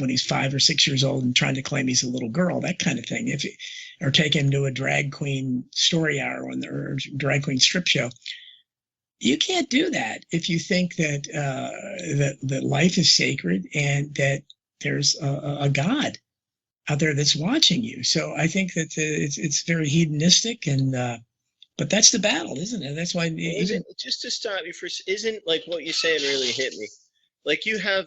when he's 5 or 6 years old and trying to claim he's a little girl, that kind of thing. Or take him to a drag queen story hour or drag queen strip show. You can't do that if you think that that life is sacred and that there's a God out there that's watching you. So I think that it's very hedonistic, and but that's the battle, isn't it? That's why even just to stop you for isn't like what you're saying really hit me. Like you have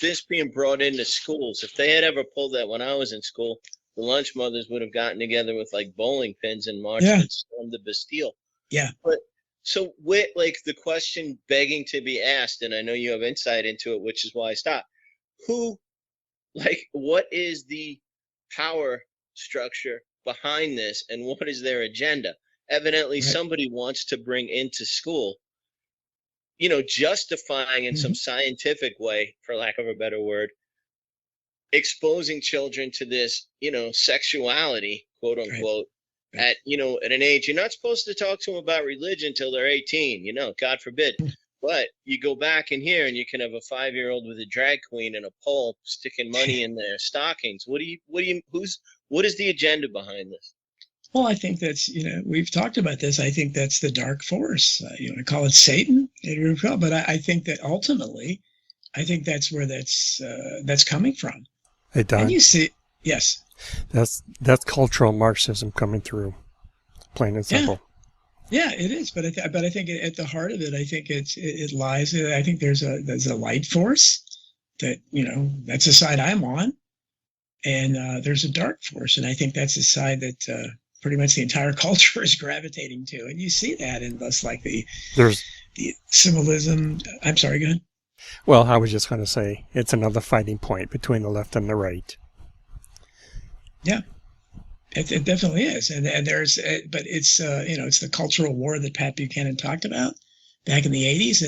this being brought into schools. If they had ever pulled that when I was in school, the lunch mothers would have gotten together with like bowling pins and marched and stormed the Bastille. Yeah. But so with like the question begging to be asked, and I know you have insight into it, which is why I stopped. What is the power structure behind this, and what is their agenda? Evidently, somebody wants to bring into school, justifying in some scientific way, for lack of a better word, exposing children to this, sexuality, quote unquote, at an age. You're not supposed to talk to them about religion till they're 18, God forbid. But you go back in here and you can have a 5-year-old with a drag queen and a pole sticking money in their stockings. What is the agenda behind this? Well, I think that's, we've talked about this. I think that's the dark force. You want to call it Satan, but I think that ultimately, I think that's where that's coming from. Hey, Don. And you see, yes. That's cultural Marxism coming through, plain and simple. Yeah, it is. But I think at the heart of it, I think it lies. I think there's a light force that, that's the side I'm on. And there's a dark force. And I think that's the side that pretty much the entire culture is gravitating to. And you see that in thus like the symbolism. I'm sorry, go ahead. Well, I was just going to say it's another fighting point between the left and the right. Yeah, it definitely is. And but it's, it's the cultural war that Pat Buchanan talked about back in the 80s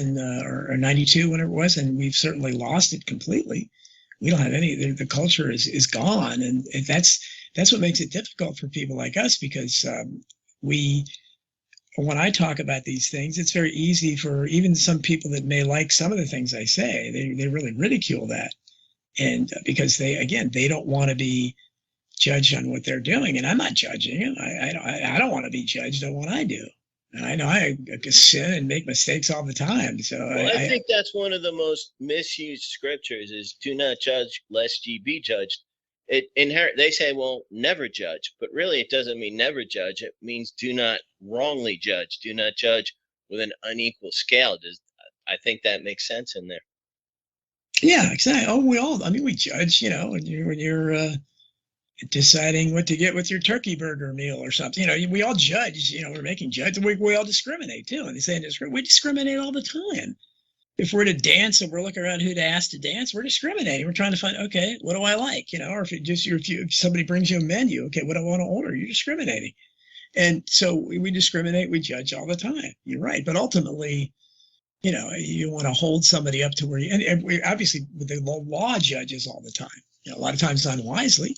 or 92, whenever it was. And we've certainly lost it completely. We don't have the culture is gone. And that's what makes it difficult for people like us, because when I talk about these things, it's very easy for even some people that may like some of the things I say, they really ridicule that. And because they don't want to be judged on what they're doing. And I'm not judging it. I don't want to be judged on what I do. And I know I sin and make mistakes all the time. So I think that's one of the most misused scriptures is do not judge lest ye be judged. They say, well, never judge, but really it doesn't mean never judge. It means do not wrongly judge. Do not judge with an unequal scale. I think that makes sense in there. Yeah, exactly. Oh, we judge, when you're deciding what to get with your turkey burger meal or something. We all judge, we're making judgments. We all discriminate too. And they say we discriminate all the time. If we're to dance and we're looking around who to ask to dance, we're discriminating. We're trying to find, okay, what do I like? Or if somebody brings you a menu, okay, what do I want to order? You're discriminating. And so we discriminate, we judge all the time. You're right. But ultimately, you want to hold somebody up to where and we obviously the law judges all the time, a lot of times unwisely.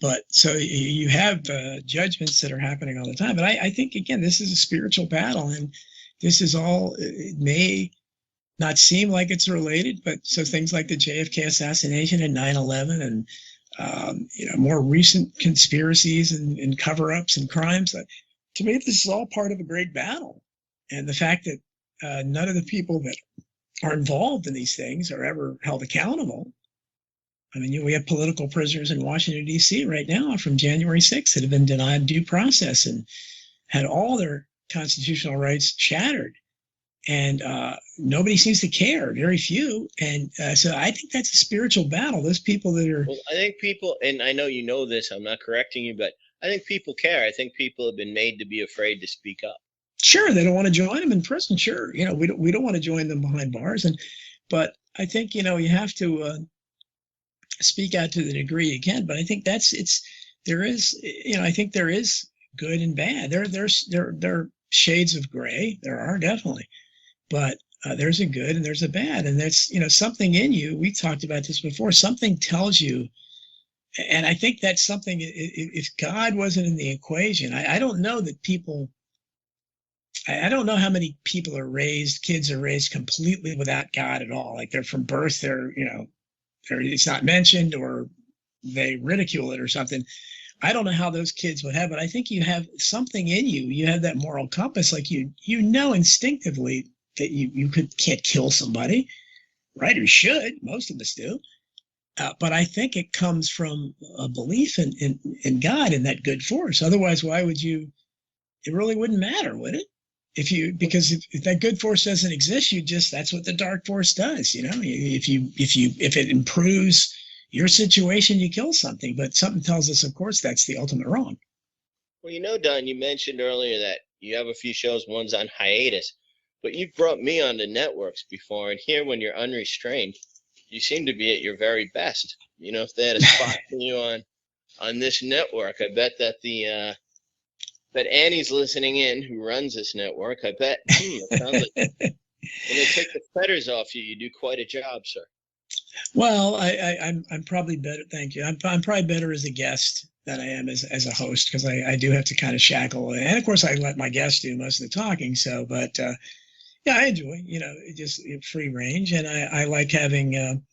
But so you have judgments that are happening all the time. But I think, again, this is a spiritual battle, and this is all, it may not seem like it's related, but so things like the JFK assassination and 9/11 and, more recent conspiracies and cover-ups and crimes, to me, this is all part of a great battle. And the fact that none of the people that are involved in these things are ever held accountable. I mean, we have political prisoners in Washington, D.C. right now from January 6th that have been denied due process and had all their constitutional rights shattered. And nobody seems to care, very few. And so I think that's a spiritual battle. Those people that are... Well, I think people, and I know you know this, I'm not correcting you, but I think people care. I think people have been made to be afraid to speak up. Sure, they don't want to join them in prison. Sure, we don't want to join them behind bars. But I think, you have to... speak out to the degree you can, but I think I think there is good and bad. There are shades of gray. There are definitely, but there's a good and there's a bad, and that's something in you. We talked about this before. Something tells you, and I think that's something. If God wasn't in the equation, I don't know that people. I don't know how many kids are raised completely without God at all. Like they're from birth, they're it's not mentioned, or they ridicule it or something. I don't know how those kids would have, but I think you have something in you. You have that moral compass, like you know instinctively that you can't kill somebody, right? Or should. Most of us do. But I think it comes from a belief in God and that good force. Otherwise, why would you? It really wouldn't matter, would it? Because if that good force doesn't exist, that's what the dark force does. If it improves your situation, you kill something. But something tells us, of course, that's the ultimate wrong. Well, Don, you mentioned earlier that you have a few shows, one's on hiatus, but you've brought me on the networks before, and here when you're unrestrained, you seem to be at your very best. If they had a spot for you on this network, I bet that that Annie's listening in, who runs this network. I bet it sounds like when they take the fetters off you, you do quite a job, sir. Well, I'm probably better. Thank you. I'm probably better as a guest than I am as a host, because I do have to kind of shackle, and of course I let my guests do most of the talking. So, but yeah, I enjoy just free range, and I like having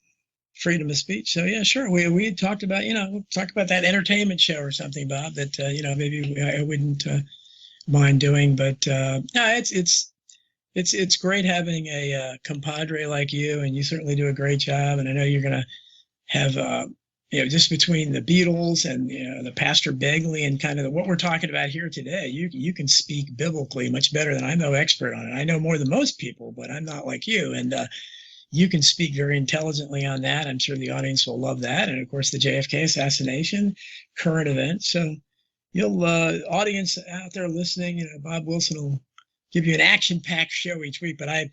freedom of speech. So yeah, sure. We had talked about we'll talk about that entertainment show or something, Bob. That maybe I wouldn't mind doing, but no, it's great having a compadre like you, and you certainly do a great job. And I know you're going to have just between the Beatles and the Pastor Begley and kind of what we're talking about here today, you can speak biblically much better than I'm no expert on it. I know more than most people, but I'm not like you, and you can speak very intelligently on that. I'm sure the audience will love that. And of course, the JFK assassination, current events. So you'll audience out there listening, Bob Wilson will give you an action-packed show each week. But I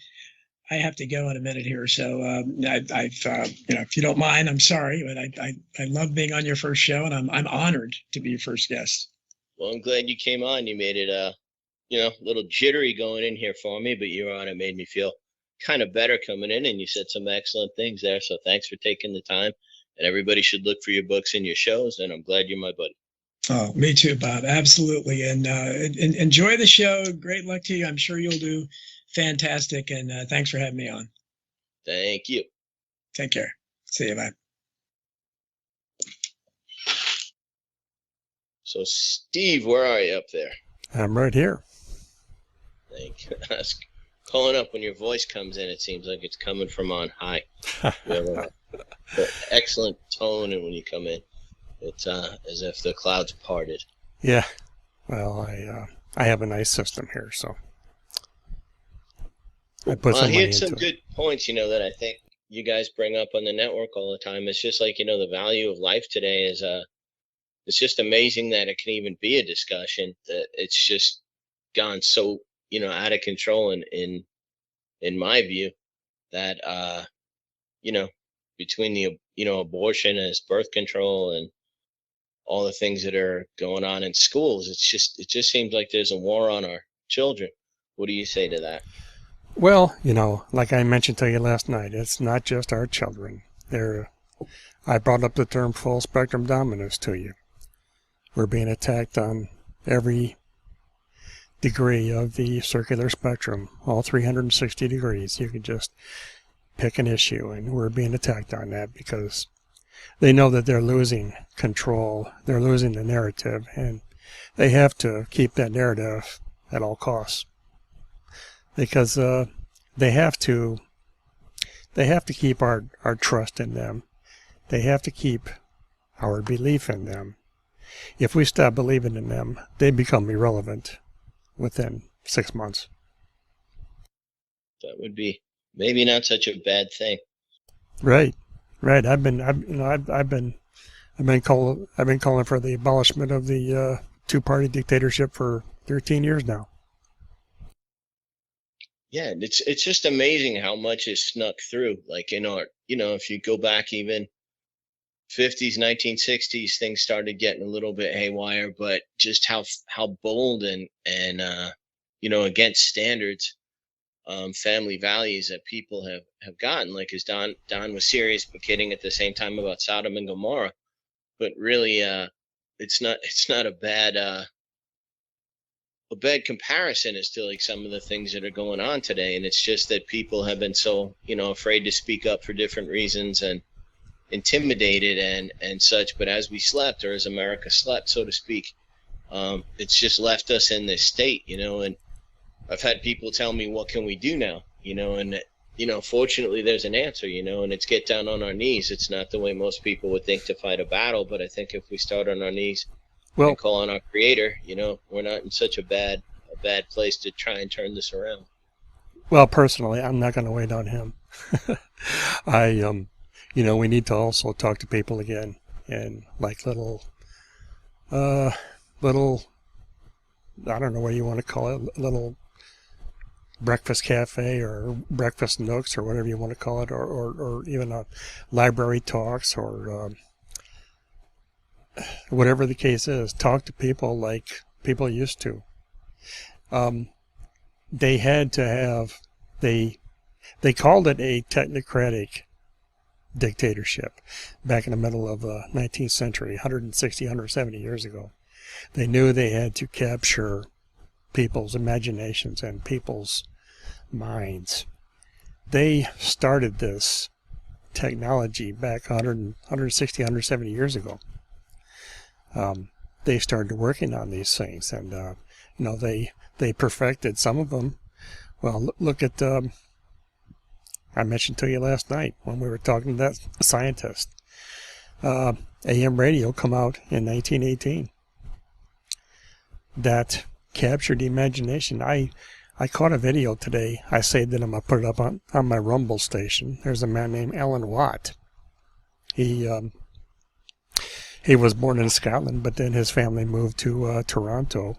have to go in a minute here. So if you don't mind, I'm sorry, but I love being on your first show, and I'm honored to be your first guest. Well, I'm glad you came on. You made it a little jittery going in here for me, but you were on. It made me feel kind of better coming in, and you said some excellent things there. So thanks for taking the time. And everybody should look for your books and your shows. And I'm glad you're my buddy. Oh, me too, Bob. Absolutely. And enjoy the show. Great luck to you. I'm sure you'll do fantastic. And thanks for having me on. Thank you. Take care. See you, bye. So, Steve, where are you up there? I'm right here. Thank you. Calling up when your voice comes in, it seems like it's coming from on high. You have an excellent tone, and when you come in, it's as if the clouds parted. Yeah. Well, I have a nice system here, so I put some money into it. He had some good points, that I think you guys bring up on the network all the time. It's just like, the value of life today is it's just amazing that it can even be a discussion. That it's just gone so out of control in my view, that between the abortion as birth control and all the things that are going on in schools, it just seems like there's a war on our children. What do you say to that? Well, like I mentioned to you last night, it's not just our children. I brought up the term full spectrum dominance to you. We're being attacked on every degree of the circular spectrum, all 360 degrees. You can just pick an issue, and we're being attacked on that because they know that they're losing control, they're losing the narrative, and they have to keep that narrative at all costs, because they have to keep our trust in them. They have to keep our belief in them. If we stop believing in them, they become irrelevant within 6 months. That would be maybe not such a bad thing. Right. I've been calling for the abolishment of the two-party dictatorship for 13 years now. Yeah, it's just amazing how much is snuck through. Like if you go back even 50s, 1960s, things started getting a little bit haywire, but just how bold and against standards, family values that people have gotten. Like, as Don was serious but kidding at the same time about Sodom and Gomorrah, but really it's not a bad comparison as to like some of the things that are going on today. And it's just that people have been so afraid to speak up for different reasons, and intimidated and such. But as we slept, or as America slept, so to speak, it's just left us in this state, and I've had people tell me, what can we do now? And fortunately there's an answer, and it's get down on our knees. It's not the way most people would think to fight a battle, but I think if we start on our knees and call on our creator, we're not in such a bad place to try and turn this around. Well, personally, I'm not going to wait on him. We need to also talk to people again, and like little, I don't know what you want to call it, little breakfast cafe or breakfast nooks or whatever you want to call it, or even a library talks, or whatever the case is. Talk to people like people used to. They had to have, they called it a technocratic dictatorship back in the middle of the 19th century, 160, 170 years ago. They knew they had to capture people's imaginations and people's minds. They started this technology back 160, 170 years ago. They started working on these things, and they perfected some of them. Well, look at I mentioned to you last night when we were talking to that scientist. AM radio come out in 1918. That captured the imagination. I caught a video today. I saved it. I'm going to put it up on my Rumble station. There's a man named Alan Watt. He was born in Scotland, but then his family moved to Toronto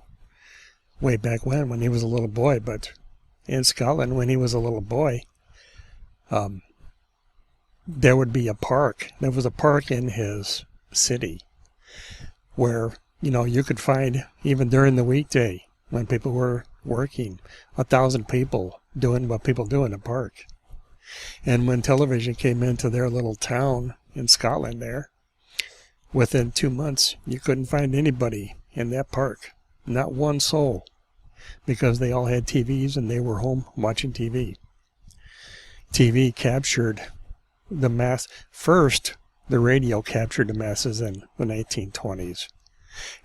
way back when he was a little boy. But in Scotland, when he was a little boy, there would be a park. There was a park in his city where, you could find, even during the weekday when people were working, 1,000 people doing what people do in a park. And when television came into their little town in Scotland there, within 2 months, you couldn't find anybody in that park. Not one soul. Because they all had TVs and they were home watching TV. TV captured the mass. First, the radio captured the masses in the 1920s.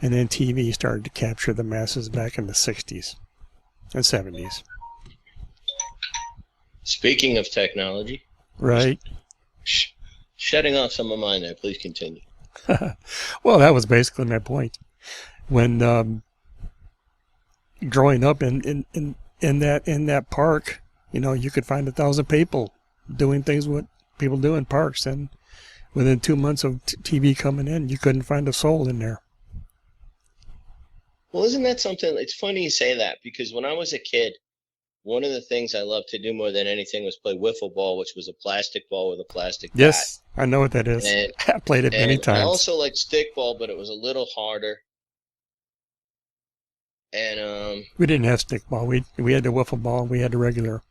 And then TV started to capture the masses back in the 60s and 70s. Speaking of technology. Right. Shutting off some of mine there. Please continue. Well, that was basically my point. When growing up in that park, you could find 1,000 people doing things what people do in parks, and within 2 months of TV coming in, you couldn't find a soul in there. Well, isn't that something? It's funny you say that, because when I was a kid, one of the things I loved to do more than anything was play wiffle ball, which was a plastic ball with a plastic bat. Yes, I know what that is. I played it many times. I also liked stickball, but it was a little harder. And we didn't have stickball. We had the wiffle ball. We had the regular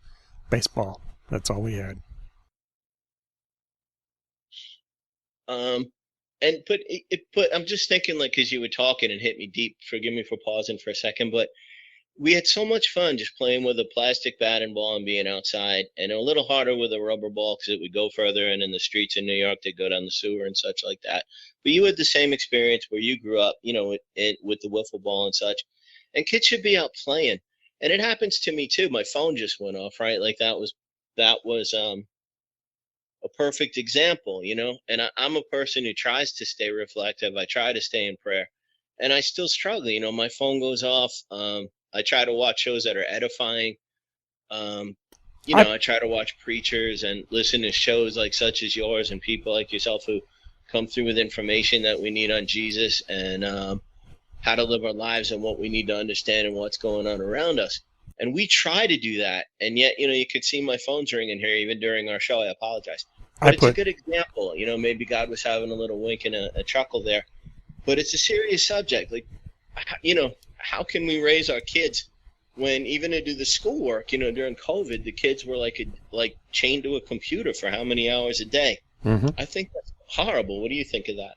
baseball. That's all we had. But I'm just thinking, like, because you were talking and hit me deep. Forgive me for pausing for a second, but we had so much fun just playing with a plastic bat and ball and being outside, and a little harder with a rubber ball because it would go further. And in the streets in New York, they'd go down the sewer and such like that. But you had the same experience where you grew up, with the wiffle ball and such. And kids should be out playing. And it happens to me too. My phone just went off, right? Like that was a perfect example, and I'm a person who tries to stay reflective. I try to stay in prayer, and I still struggle. My phone goes off. I try to watch shows that are edifying. I try to watch preachers and listen to shows like such as yours and people like yourself who come through with information that we need on Jesus and how to live our lives and what we need to understand and what's going on around us. And we try to do that. And yet, you could see my phone's ringing here even during our show. I apologize. But it's a good example. Maybe God was having a little wink and a chuckle there. But it's a serious subject. Like, how can we raise our kids when even to do the schoolwork, during COVID, the kids were like chained to a computer for how many hours a day? Mm-hmm. I think that's horrible. What do you think of that?